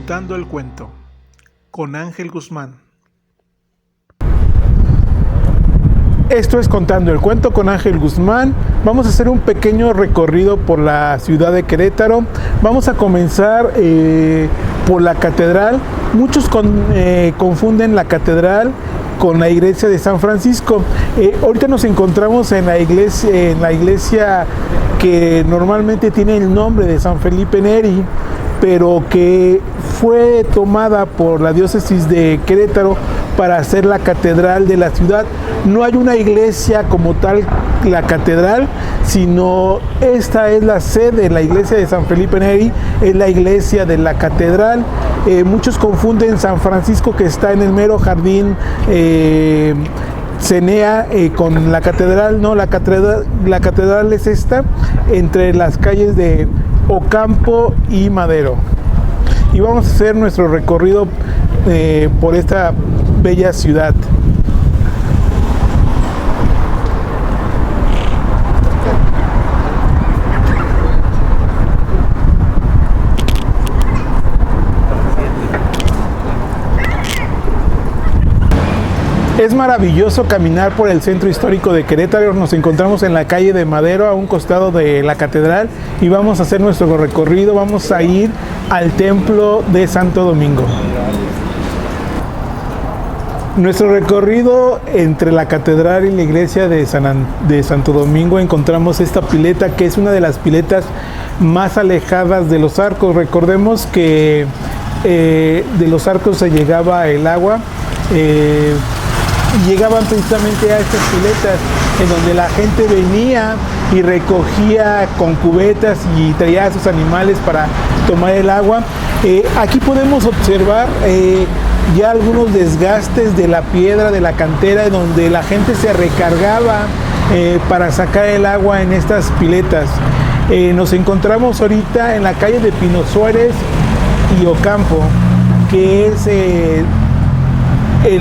Contando el cuento con Ángel Guzmán. Esto es Contando el cuento con Ángel Guzmán. Vamos a hacer un pequeño recorrido por la ciudad de Querétaro. Vamos a comenzar por la catedral. Muchos confunden la catedral con la iglesia de San Francisco. Ahorita nos encontramos en la iglesia que normalmente tiene el nombre de San Felipe Neri, pero que fue tomada por la diócesis de Querétaro para hacer la catedral de la ciudad. No hay una iglesia como tal, la catedral, sino esta es la sede, la iglesia de San Felipe Neri, es la iglesia de la catedral. Muchos confunden San Francisco, que está en el mero jardín Cenea, con la catedral. No, la catedral es esta, entre las calles de Ocampo y Madero. Y vamos a hacer nuestro recorrido por esta bella ciudad. Es maravilloso caminar por el centro histórico de Querétaro. Nos encontramos en la calle de Madero, a un costado de la catedral, y vamos a hacer nuestro recorrido. Vamos a ir al templo de Santo Domingo. Nuestro recorrido entre la catedral y la iglesia de Santo Domingo, encontramos esta pileta, que es una de las piletas más alejadas de los arcos. Recordemos que de los arcos se llegaba el agua. Llegaban precisamente a estas piletas en donde la gente venía y recogía con cubetas y traía a sus animales para tomar el agua. Aquí podemos observar ya algunos desgastes de la piedra, de la cantera, en donde la gente se recargaba para sacar el agua en estas piletas. Nos encontramos ahorita en la calle de Pino Suárez y Ocampo, que es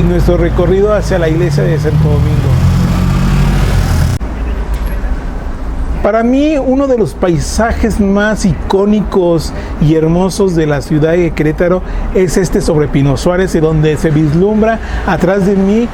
nuestro recorrido hacia la iglesia de Santo Domingo. Para mí, uno de los paisajes más icónicos y hermosos de la ciudad de Querétaro es este sobre Pino Suárez, donde se vislumbra atrás de mí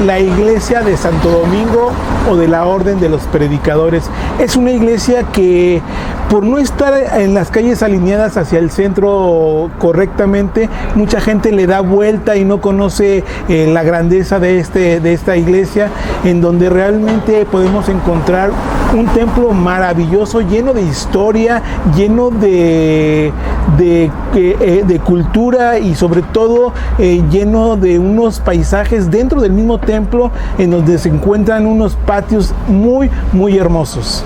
la iglesia de Santo Domingo, o de la Orden de los Predicadores. Es una iglesia que, por no estar en las calles alineadas hacia el centro correctamente, mucha gente le da vuelta y no conoce la grandeza de esta iglesia, en donde realmente podemos encontrar un templo maravilloso, lleno de historia, lleno de cultura, y sobre todo lleno de unos paisajes dentro del mismo templo, en donde se encuentran unos patios muy, muy hermosos.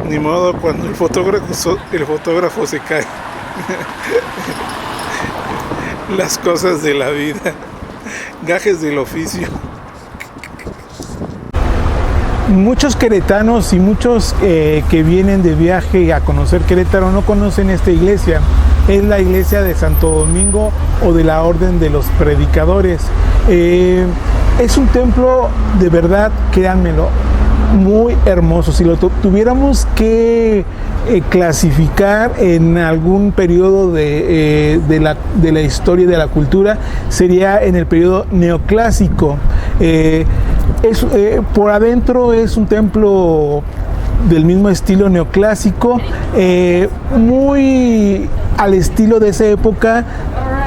Ni modo, cuando el fotógrafo se cae. Las cosas de la vida, gajes del oficio. Muchos queretanos y muchos que vienen de viaje a conocer Querétaro no conocen esta iglesia. Es la iglesia de Santo Domingo, o de la Orden de los Predicadores. Es un templo, de verdad, créanmelo, muy hermoso. Si lo tuviéramos que clasificar en algún periodo de la historia y de la cultura, sería en el periodo neoclásico. Por adentro es un templo del mismo estilo neoclásico, muy al estilo de esa época,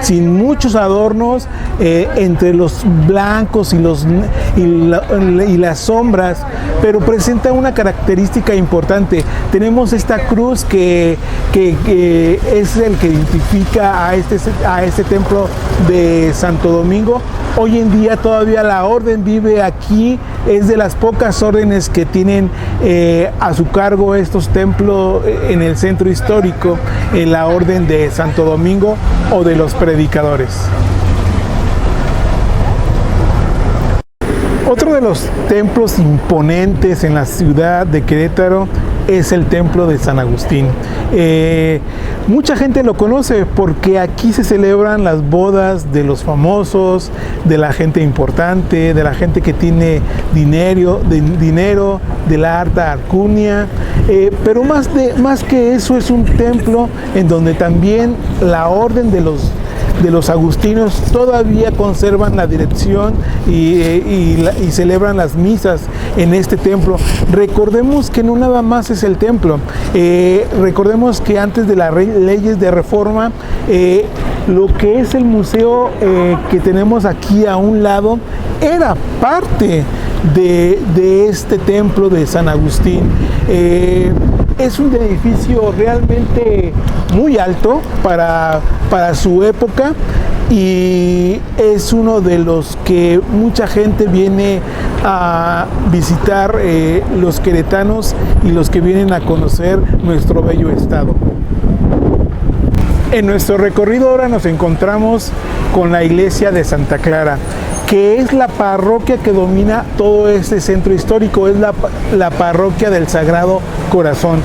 sin muchos adornos, entre los blancos y las sombras, pero presenta una característica importante. Tenemos esta cruz que es el que identifica a este templo de Santo Domingo. Hoy en día todavía la orden vive aquí. Es de las pocas órdenes que tienen a su cargo estos templos en el centro histórico, en la Orden de Santo Domingo, o de los Predicadores. Otro de los templos imponentes en la ciudad de Querétaro es el templo de San Agustín. Mucha gente lo conoce porque aquí se celebran las bodas de los famosos, de la gente importante, de la gente que tiene dinero, de la alta alcurnia, pero más que eso es un templo en donde también la orden de los agustinos todavía conservan la dirección y celebran las misas en este templo. Recordemos que no nada más es el templo, recordemos que antes de las leyes de reforma, lo que es el museo que tenemos aquí a un lado era parte de este templo de San Agustín. Es un edificio realmente muy alto para su época y es uno de los que mucha gente viene a visitar, los queretanos y los que vienen a conocer nuestro bello estado. En nuestro recorrido ahora nos encontramos con la iglesia de Santa Clara, que es la parroquia que domina todo este centro histórico, es la parroquia del Sagrado Corazón.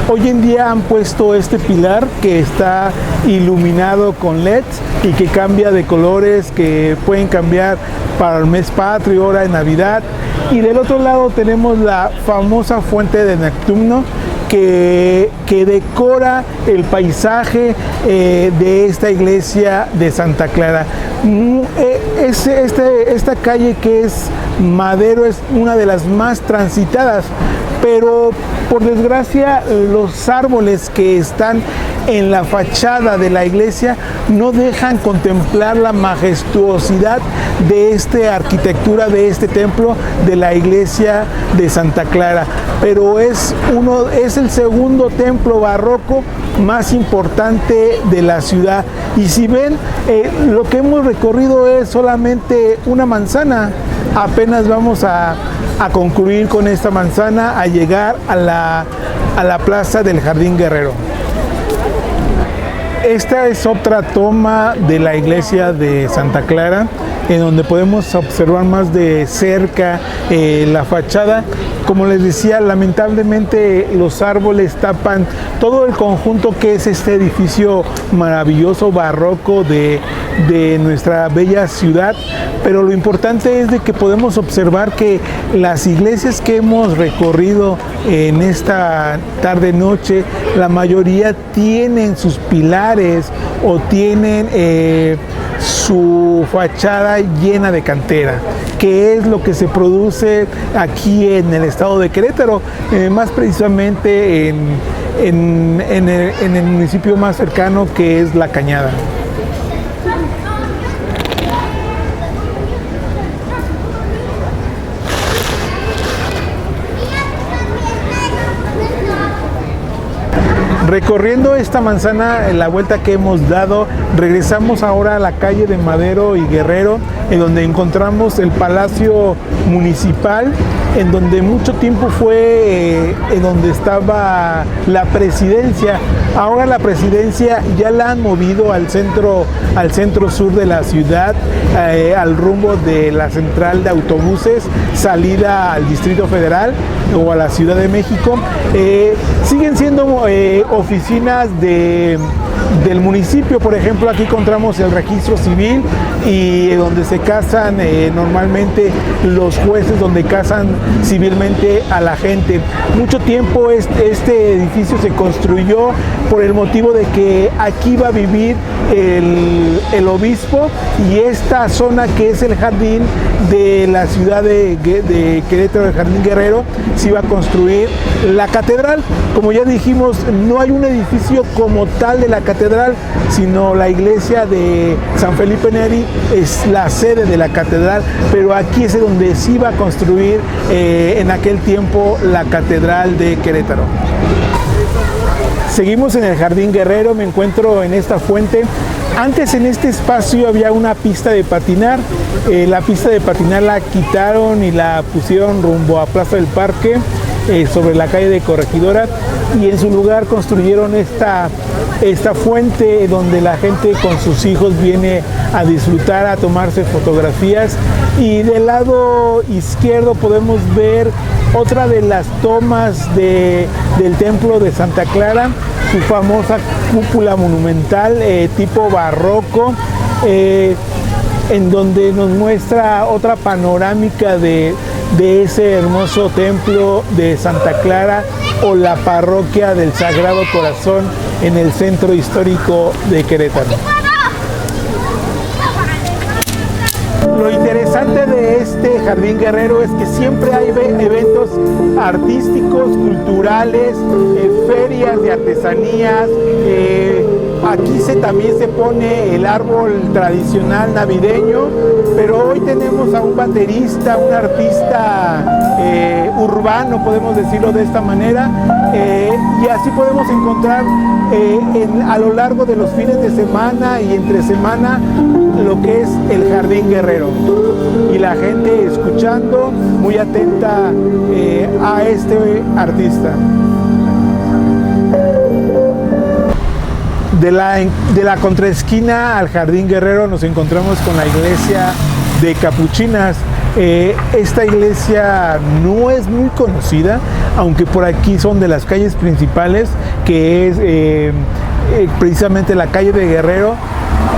Hoy en día han puesto este pilar que está iluminado con LEDs y que cambia de colores, que pueden cambiar para el mes patrio, hora de Navidad. Y del otro lado tenemos la famosa fuente de Neptuno, que decora el paisaje de esta iglesia de Santa Clara. Esta calle, que es Madero, es una de las más transitadas, pero por desgracia los árboles que están en la fachada de la iglesia no dejan contemplar la majestuosidad de esta arquitectura, de este templo de la iglesia de Santa Clara. Pero es el segundo templo barroco más importante de la ciudad. Y si ven, lo que hemos recorrido es solamente una manzana. Apenas vamos a concluir con esta manzana, a llegar a la plaza del Jardín Guerrero. Esta es otra toma de la iglesia de Santa Clara, en donde podemos observar más de cerca la fachada. Como les decía, lamentablemente los árboles tapan todo el conjunto que es este edificio maravilloso barroco de nuestra bella ciudad, pero lo importante es de que podemos observar que las iglesias que hemos recorrido en esta tarde-noche, la mayoría tienen sus pilares o tienen su fachada llena de cantera, que es lo que se produce aquí en el estado de Querétaro, más precisamente en el municipio más cercano, que es La Cañada. Recorriendo esta manzana, la vuelta que hemos dado, regresamos ahora a la calle de Madero y Guerrero, en donde encontramos el Palacio Municipal, en donde mucho tiempo fue en donde estaba la presidencia. Ahora la presidencia ya la han movido al centro sur de la ciudad, al rumbo de la central de autobuses, salida al Distrito Federal o a la Ciudad de México. Siguen siendo oficinas del municipio. Por ejemplo, aquí encontramos el registro civil y donde se casan normalmente los jueces, donde casan civilmente a la gente. Mucho tiempo este edificio se construyó por el motivo de que aquí va a vivir el obispo, y esta zona que es el jardín de la ciudad de Querétaro, el Jardín Guerrero, se iba a construir la catedral. Como ya dijimos, no hay un edificio como tal de la catedral, sino la iglesia de San Felipe Neri es la sede de la catedral, pero aquí es donde se iba a construir en aquel tiempo la catedral de Querétaro. Seguimos en el Jardín Guerrero, me encuentro en esta fuente. Antes en este espacio había una pista de patinar. La pista de patinar la quitaron y la pusieron rumbo a Plaza del Parque. sobre la calle de Corregidora, y en su lugar construyeron esta fuente donde la gente con sus hijos viene a disfrutar, a tomarse fotografías. Y del lado izquierdo podemos ver otra de las tomas del templo de Santa Clara, su famosa cúpula monumental tipo barroco, en donde nos muestra otra panorámica de ese hermoso templo de Santa Clara, o la parroquia del Sagrado Corazón en el centro histórico de Querétaro. Lo interesante de este Jardín Guerrero es que siempre hay eventos artísticos, culturales, ferias de artesanías. Aquí también se pone el árbol tradicional navideño, pero hoy tenemos a un baterista, un artista urbano, podemos decirlo de esta manera, y así podemos encontrar a lo largo de los fines de semana y entre semana lo que es el Jardín Guerrero, y la gente escuchando muy atenta a este artista. De la contraesquina al Jardín Guerrero nos encontramos con la iglesia de Capuchinas. Esta iglesia no es muy conocida, aunque por aquí son de las calles principales, que es precisamente la calle de Guerrero,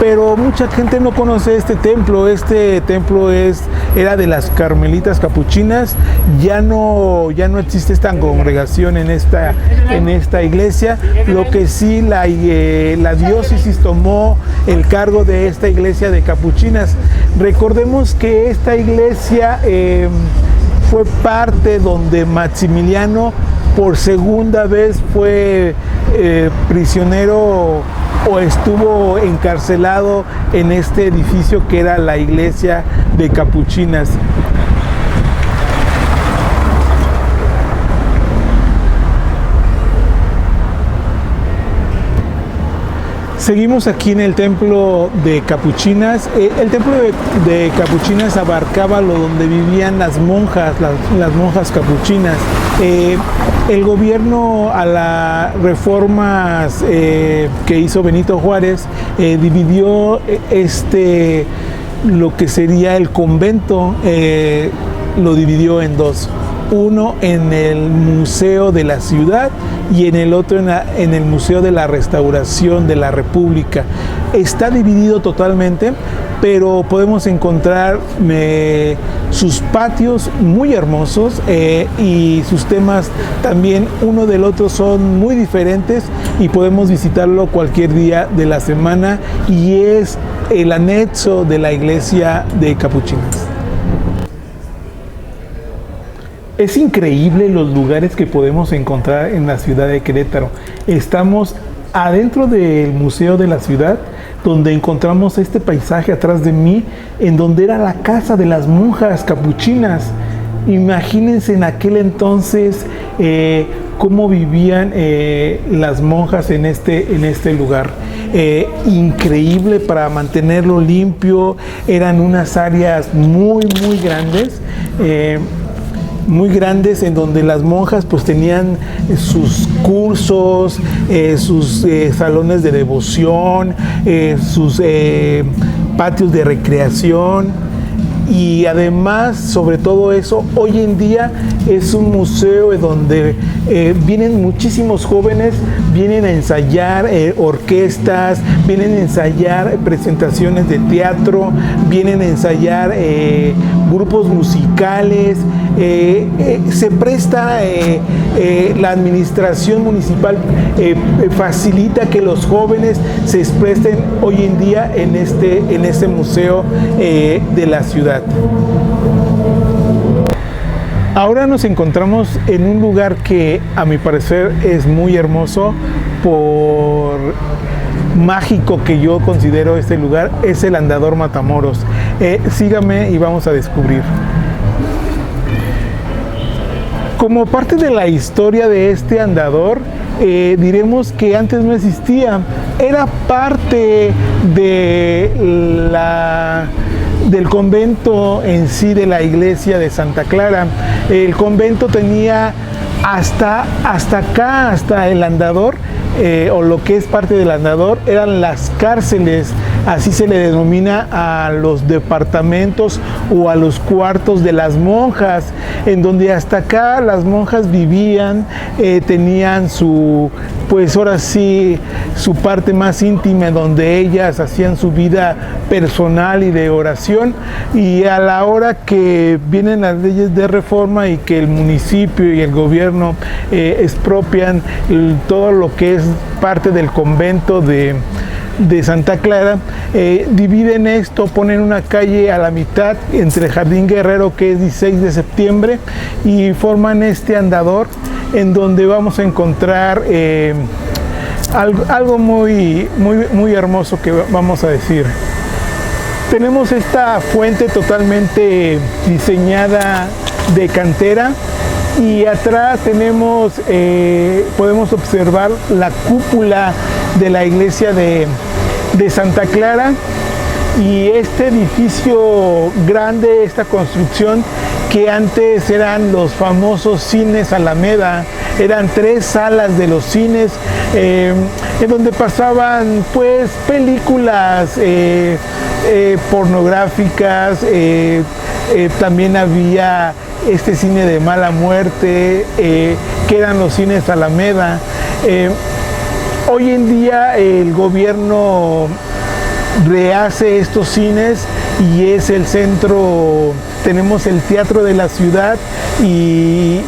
pero mucha gente no conoce este templo. Este templo era de las Carmelitas Capuchinas. Ya no existe esta congregación en esta iglesia. Lo que sí, la diócesis tomó el cargo de esta iglesia de Capuchinas. Recordemos que esta iglesia fue parte donde Maximiliano por segunda vez fue prisionero o estuvo encarcelado en este edificio que era la iglesia de Capuchinas. Seguimos aquí en el templo de Capuchinas. El templo de Capuchinas abarcaba donde vivían las monjas, las monjas capuchinas. El gobierno, a las reformas que hizo Benito Juárez, dividió lo que sería el convento, lo dividió en dos. Uno en el Museo de la Ciudad y en el otro en el Museo de la Restauración de la República. Está dividido totalmente, pero podemos encontrar sus patios muy hermosos, y sus temas también uno del otro son muy diferentes, y podemos visitarlo cualquier día de la semana, y es el anexo de la iglesia de Capuchinas. Es increíble los lugares que podemos encontrar en la ciudad de Querétaro. Estamos adentro del Museo de la Ciudad, donde encontramos este paisaje atrás de mí, en donde era la casa de las monjas capuchinas. Imagínense en aquel entonces cómo vivían las monjas en este lugar. Increíble, para mantenerlo limpio. Eran unas áreas muy grandes. Muy grandes, en donde las monjas pues tenían sus cursos, sus salones de devoción, sus patios de recreación. Y además, sobre todo eso, hoy en día es un museo en donde vienen muchísimos jóvenes, vienen a ensayar orquestas, vienen a ensayar presentaciones de teatro, vienen a ensayar grupos musicales. Se presta, la administración municipal facilita que los jóvenes se expresen hoy en día en este museo de la ciudad. Ahora nos encontramos en un lugar que a mi parecer es muy hermoso, por mágico que yo considero este lugar. Es el Andador Matamoros. Sígame y vamos a descubrir. Como parte de la historia de este andador, diremos que antes no existía. Era parte del convento en sí, de la iglesia de Santa Clara. El convento tenía hasta acá, hasta el andador, o lo que es parte del andador, eran las cárceles, así se le denomina a los departamentos o a los cuartos de las monjas, en donde hasta acá las monjas vivían, tenían su, pues ahora sí, su parte más íntima, donde ellas hacían su vida personal y de oración, y a la hora que vienen las leyes de reforma y que el municipio y el gobierno expropian todo lo que es parte del convento de Santa Clara, dividen esto, ponen una calle a la mitad entre Jardín Guerrero, que es 16 de septiembre, y forman este andador en donde vamos a encontrar algo muy hermoso que vamos a decir. Tenemos esta fuente totalmente diseñada de cantera, y atrás tenemos, podemos observar la cúpula de la iglesia de Santa Clara, y este edificio grande, esta construcción que antes eran los famosos cines Alameda, eran 3 salas de los cines en donde pasaban pues películas pornográficas, también había este cine de mala muerte, que eran los cines Alameda. Hoy en día el gobierno rehace estos cines y es el centro, tenemos el Teatro de la Ciudad y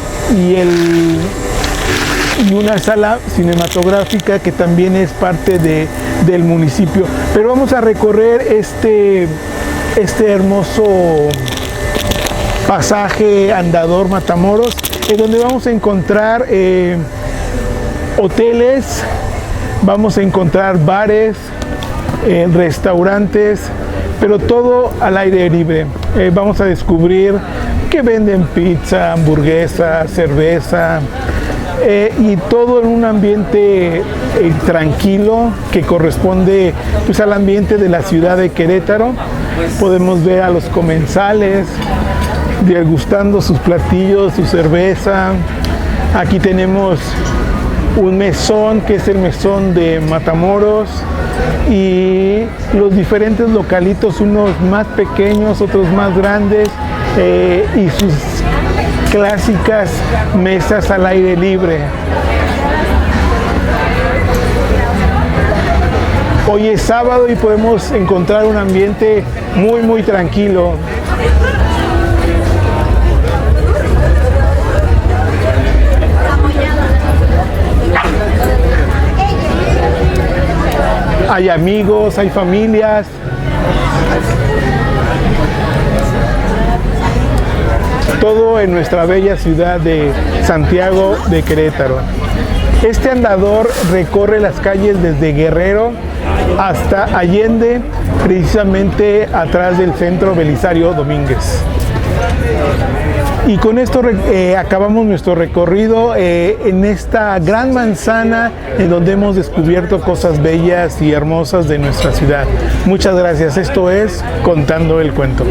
una sala cinematográfica que también es parte del municipio. Pero vamos a recorrer este hermoso pasaje andador Matamoros, en donde vamos a encontrar hoteles, vamos a encontrar bares, restaurantes, pero todo al aire libre. Vamos a descubrir que venden pizza, hamburguesa, cerveza, y todo en un ambiente tranquilo que corresponde pues al ambiente de la ciudad de Querétaro. Podemos ver a los comensales degustando sus platillos, su cerveza. Aquí tenemos un mesón, que es el mesón de Matamoros, y los diferentes localitos, unos más pequeños, otros más grandes, y sus clásicas mesas al aire libre. Hoy es sábado y podemos encontrar un ambiente muy tranquilo. Hay amigos, hay familias. Todo en nuestra bella ciudad de Santiago de Querétaro. Este andador recorre las calles desde Guerrero hasta Allende, precisamente atrás del Centro Belisario Domínguez. Y con esto acabamos nuestro recorrido en esta gran manzana en donde hemos descubierto cosas bellas y hermosas de nuestra ciudad. Muchas gracias. Esto es Contando el Cuento.